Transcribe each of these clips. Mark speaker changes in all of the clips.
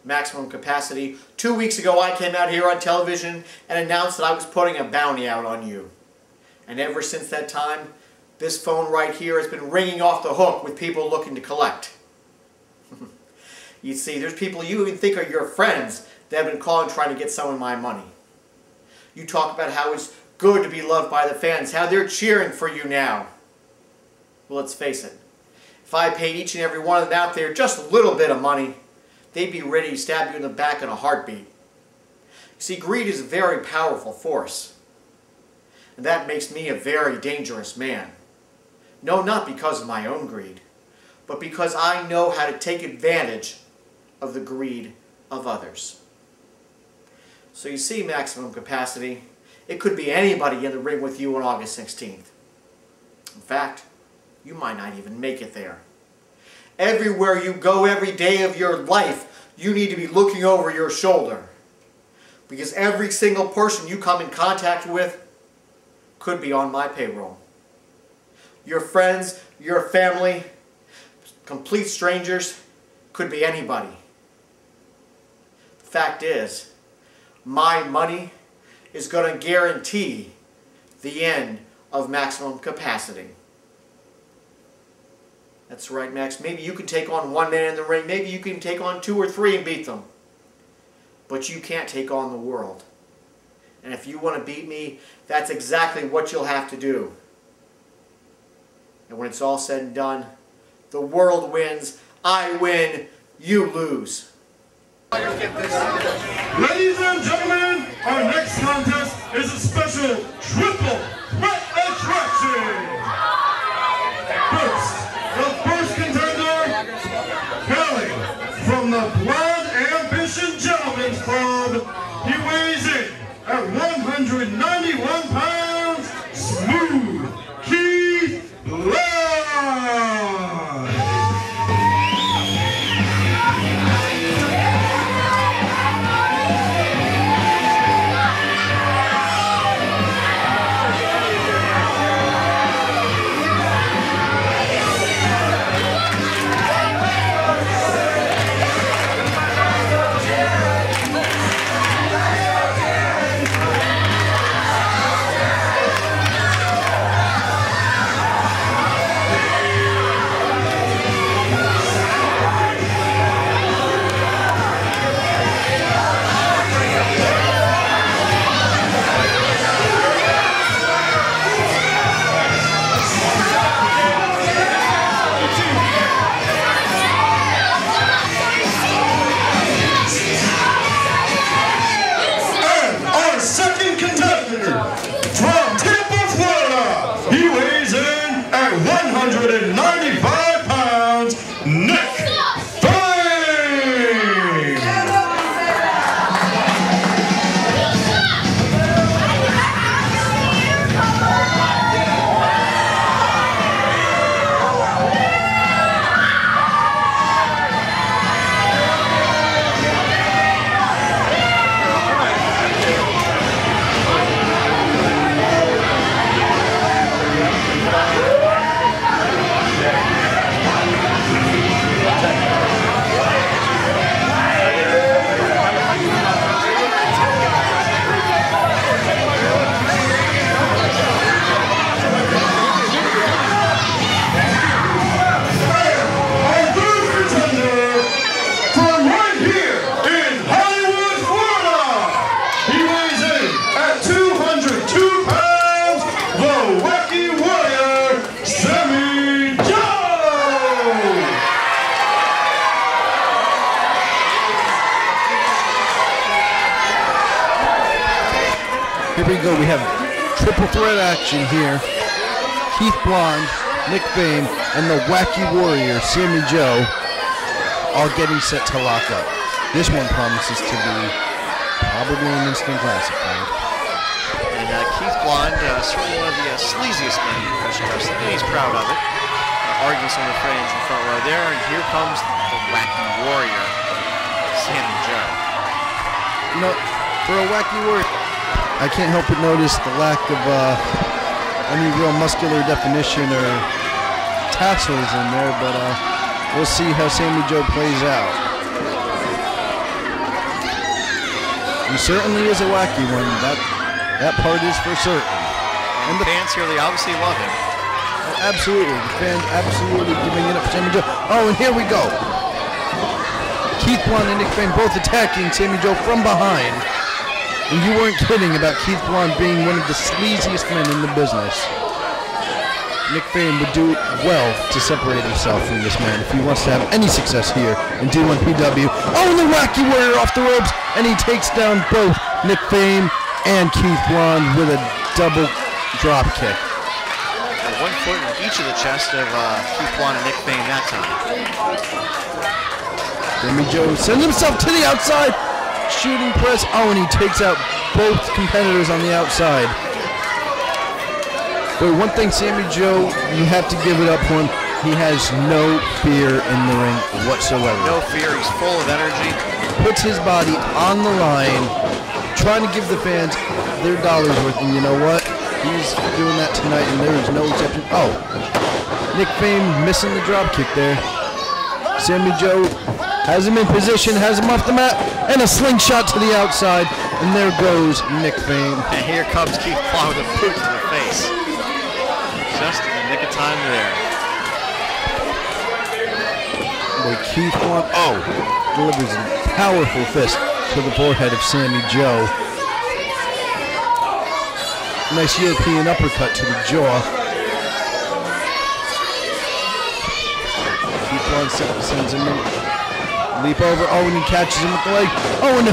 Speaker 1: Maximum Capacity. 2 weeks ago I came out here on television and announced that I was putting a bounty out on you. And ever since that time, this phone right here has been ringing off the hook with people looking to collect. You see, there's people you even think are your friends that have been calling trying to get some of my money. You talk about how it's good to be loved by the fans, how they're cheering for you now. Well, let's face it. If I paid each and every one of them out there just a little bit of money, they'd be ready to stab you in the back in a heartbeat. You see, greed is a very powerful force. And that makes me a very dangerous man. No, not because of my own greed, but because I know how to take advantage of the greed of others. So you see, Maximum Capacity, it could be anybody in the ring with you on August 16th. In fact, you might not even make it there. Everywhere you go every day of your life, you need to be looking over your shoulder. Because every single person you come in contact with could be on my payroll. Your friends, your family, complete strangers, could be anybody. The fact is, my money is going to guarantee the end of Maximum Capacity. That's right, Max. Maybe you can take on one man in the ring. Maybe you can take on 2 or 3 and beat them. But you can't take on the world. And if you want to beat me, that's exactly what you'll have to do. And when it's all said and done, the world wins, I win, you lose.
Speaker 2: Ladies and gentlemen, our next contest is a special triple threat attraction. The first contender, hailing from the Blood Ambition Gentlemen's Club, he weighs in at 191 pounds, Smooth Keith Lodge.
Speaker 3: Here we go. We have triple threat action here. Keith Blonde, Nick Bain, and the Wacky Warrior, Sammie Joe, all getting set to lock up. This one promises to be probably an instant classic, right?
Speaker 1: And Keith Blonde, certainly one of the sleaziest men in professional wrestling, and he's proud of it. Arguing some of the friends in the front row there, and here comes the Wacky Warrior, Sammie Joe.
Speaker 3: You know, for a Wacky Warrior, I can't help but notice the lack of any real muscular definition or tassels in there, but we'll see how Sammie Joe plays out. He certainly is a wacky one. That part is for certain.
Speaker 4: And the fans here, they obviously love him.
Speaker 3: Oh, absolutely. The fans absolutely giving it up for Sammie Joe. Oh, and here we go. Keith Blonde and Nick Fame both attacking Sammie Joe from behind. And you weren't kidding about Keith Blonde being one of the sleaziest men in the business. Nick Fame would do well to separate himself from this man if he wants to have any success here in D1PW. Oh, and the Wacky Warrior off the ropes, and he takes down both Nick Fame and Keith Blonde with a double drop kick.
Speaker 4: 1 foot in each of the chest of Keith Blonde and Nick Fame that time.
Speaker 3: Sammie Joe sends himself to the outside, shooting press. Oh, and he takes out both competitors on the outside. But one thing, Sammie Joe, you have to give it up for him. He has no fear in the ring whatsoever.
Speaker 4: No fear. He's full of energy.
Speaker 3: Puts his body on the line, trying to give the fans their dollar's worth. And you know what? He's doing that tonight, and there is no exception. Oh, Nick Fame missing the drop kick there. Sammie Joe has him in position, has him off the mat, and a slingshot to the outside. And there goes Nick Fame.
Speaker 4: And here comes Keith Blonde with a boot to the face. Just in the nick of time there.
Speaker 3: Boy, Keith Blonde, delivers a powerful fist to the forehead of Sammie Joe. Nice European uppercut to the jaw. Keith Blonde sends him in. Leap over. Oh, and he catches him with the leg. Oh, and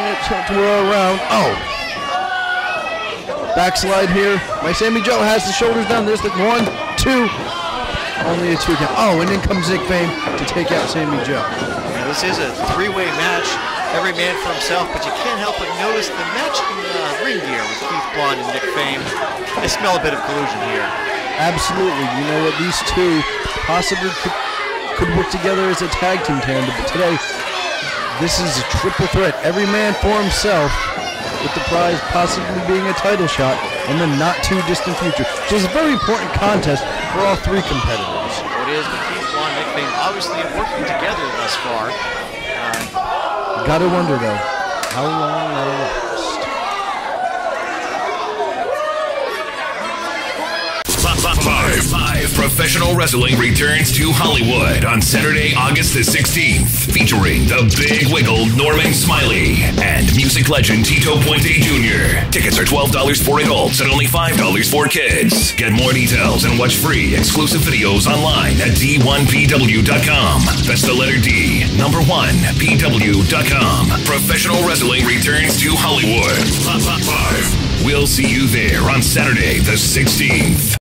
Speaker 3: it's to roll around. Oh. Backslide here by Sammie Joe. Has the shoulders down. There's the 1, 2. Only a 2 count. Oh, and in comes Nick Fame to take out Sammie Joe.
Speaker 4: Now, this is a 3-way match. Every man for himself, but you can't help but notice the matching ring gear with Keith Blonde and Nick Fame. I smell a bit of collusion here.
Speaker 3: Absolutely. You know what? These two possibly could work together as a tag team tandem, but today, this is a triple threat. Every man for himself, with the prize possibly being a title shot in the not too distant future. So it's a very important contest for all three competitors.
Speaker 4: It is, but Keith Blonde and Nick Fame obviously working together thus far.
Speaker 3: Gotta wonder though, how long that'll last.
Speaker 5: Five Professional Wrestling returns to Hollywood on Saturday, August the 16th, featuring the Big Wiggle Norman Smiley and music legend Tito Puente Jr. Tickets are $12 for adults and only $5 for kids. Get more details and watch free exclusive videos online at D1PW.com. That's the letter D, number 1, PW.com. Professional Wrestling returns to Hollywood. We'll see you there on Saturday the 16th.